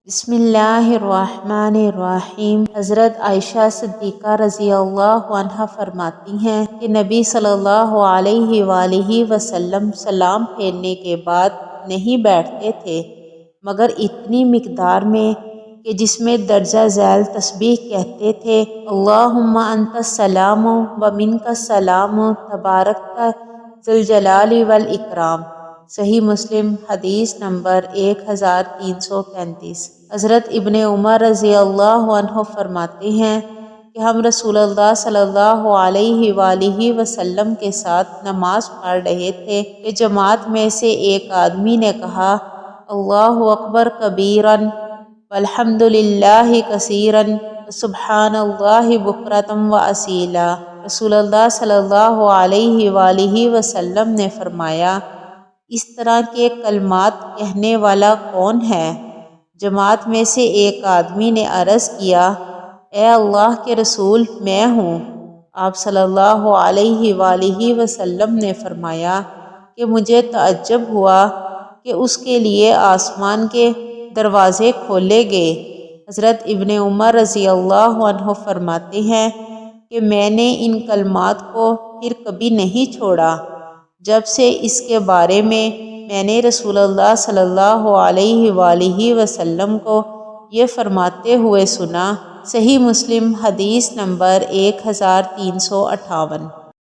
بسم اللہ الرحمن الرحیم۔ حضرت عائشہ صدیقہ رضی اللہ عنہا فرماتی ہیں کہ نبی صلی اللہ علیہ وآلہ وسلم سلام پھیرنے کے بعد نہیں بیٹھتے تھے مگر اتنی مقدار میں کہ جس میں درجہ ذیل تسبیح کہتے تھے، اللہم انت السلام و منک السلام تبارکت ذی الجلال والاکرام۔ صحیح مسلم حدیث نمبر 1335۔ حضرت ابن عمر رضی اللہ عنہ فرماتے ہیں کہ ہم رسول اللہ صلی اللہ علیہ وآلہ وسلم کے ساتھ نماز پڑھ رہے تھے کہ جماعت میں سے ایک آدمی نے کہا، اللہ اکبر کبیرا والحمد للہ کثیرا سبحان اللہ بکرۃ و اصیلا۔ رسول اللہ صلی اللہ علیہ وآلہ وسلم نے فرمایا، اس طرح کے کلمات کہنے والا کون ہے؟ جماعت میں سے ایک آدمی نے عرض کیا، اے اللہ کے رسول، میں ہوں۔ آپ صلی اللہ علیہ وآلہ وسلم نے فرمایا کہ مجھے تعجب ہوا کہ اس کے لیے آسمان کے دروازے کھولے گئے۔ حضرت ابن عمر رضی اللہ عنہ فرماتے ہیں کہ میں نے ان کلمات کو پھر کبھی نہیں چھوڑا جب سے اس کے بارے میں نے رسول اللہ صلی اللہ علیہ وآلہ وسلم کو یہ فرماتے ہوئے سنا۔ صحیح مسلم حدیث نمبر 1358۔